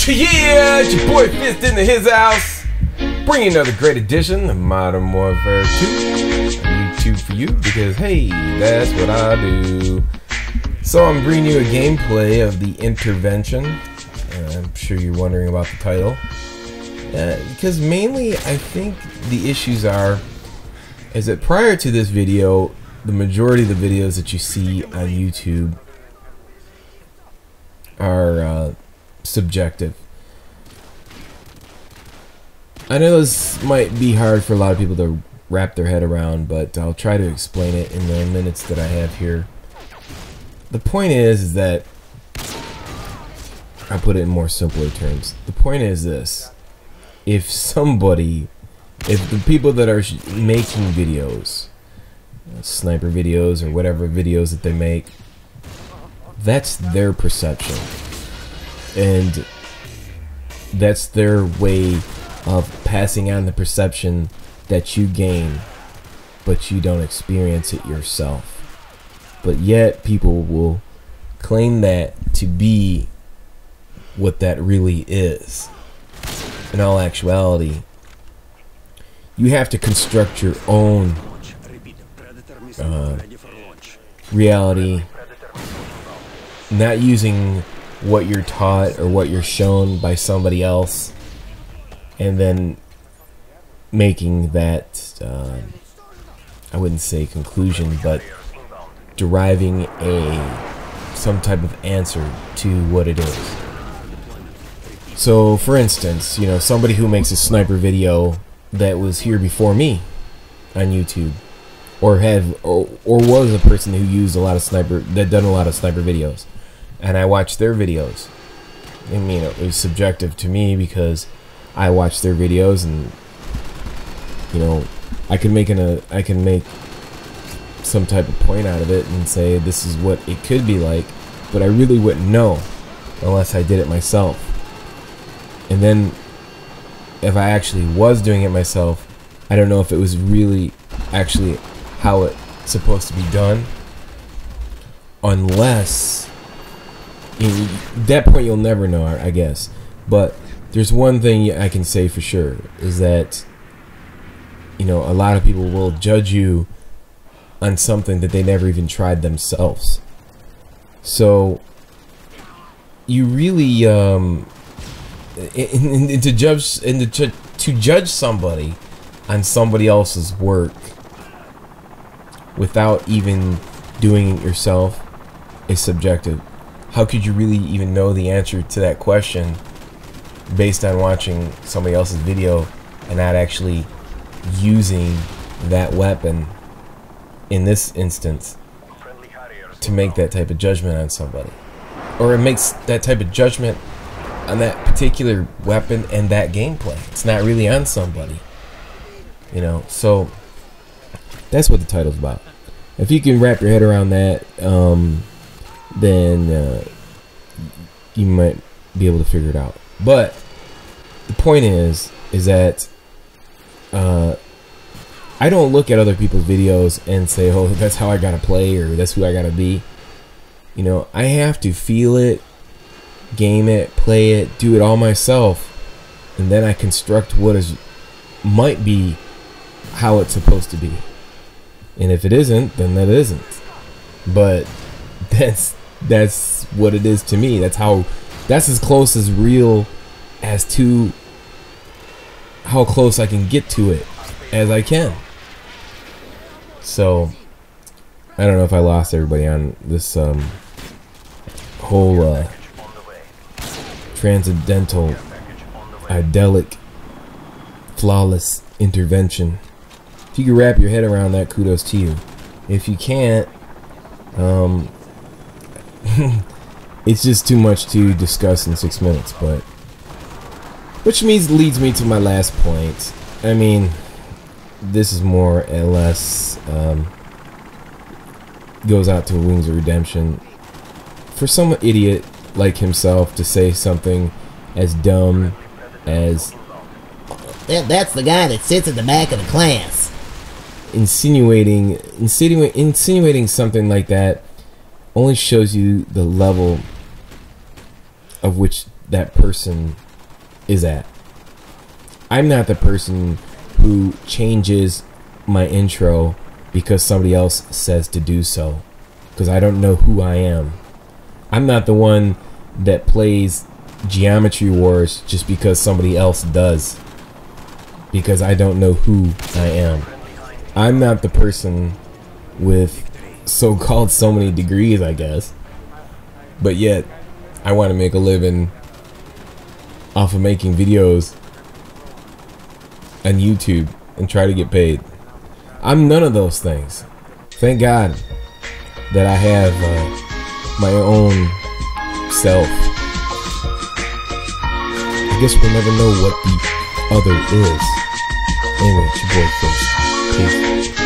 Yeah, it's your boy Fist into his house, bringing another great edition of Modern Warfare 2 on YouTube for you, because hey, that's what I do. So I'm bringing you a gameplay of the Intervention. I'm sure you're wondering about the title, because mainly I think the issues is that prior to this video, the majority of the videos that you see on YouTube are subjective. I know this might be hard for a lot of people to wrap their head around, but I'll try to explain it in the minutes that I have here. The point is that, I'll put it in more simpler terms. The point is this: if the people that are making videos, sniper videos or whatever videos that they make, that's their perception, and that's their way of passing on the perception that you gain, but you don't experience it yourself. But yet people will claim that to be what that really is. In all actuality, you have to construct your own reality, not using what you're taught or what you're shown by somebody else, and then making that, I wouldn't say conclusion, but deriving some type of answer to what it is. So, for instance, somebody who makes a sniper video that was here before me on YouTube, or was a person who used done a lot of sniper videos, and I watched their videos. I mean, it was subjective to me because I watched their videos, and I can make some type of point out of it and say this is what it could be like, but I really wouldn't know unless I did it myself. And then if I actually was doing it myself, I don't know if it was really actually how it's supposed to be done, unless at that point you'll never know, I guess. But there's one thing I can say for sure, is that a lot of people will judge you on something that they never even tried themselves. So you really to judge somebody on somebody else's work without even doing it yourself is subjective. How could you really even know the answer to that question based on watching somebody else's video and not actually using that weapon in this instance to make that type of judgment on somebody? Or it makes that type of judgment on that particular weapon and that gameplay. It's not really on somebody, so that's what the title's about. If you can wrap your head around that, then you might be able to figure it out. But the point is that I don't look at other people's videos and say, oh, that's how I gotta play, or that's who I gotta be. I have to feel it, game it, play it, do it all myself, and then I construct what might be how it's supposed to be. And if it isn't, then that isn't. But that's what it is to me. That's as close as real as to how close I can get to it as I can. So I don't know if I lost everybody on this whole transcendental, idyllic, flawless intervention. If you can wrap your head around that, kudos to you. If you can't, it's just too much to discuss in 6 minutes. But which leads me to my last point. I mean, this is more or less goes out to Wings of Redemption. For some idiot like himself to say something as dumb as, that's the guy that sits at the back of the class, insinuating something like that only shows you the level of which that person is at. I'm not the person who changes my intro because somebody else says to do so, because I don't know who I am. I'm not the one that plays Geometry Wars just because somebody else does, because I don't know who I am. I'm not the person with so-called so many degrees, I guess, but yet I want to make a living off of making videos on YouTube and try to get paid. I'm none of those things. Thank God that I have my own self. I guess we'll never know what the other is. Anyway, it's your boy Chris. Peace.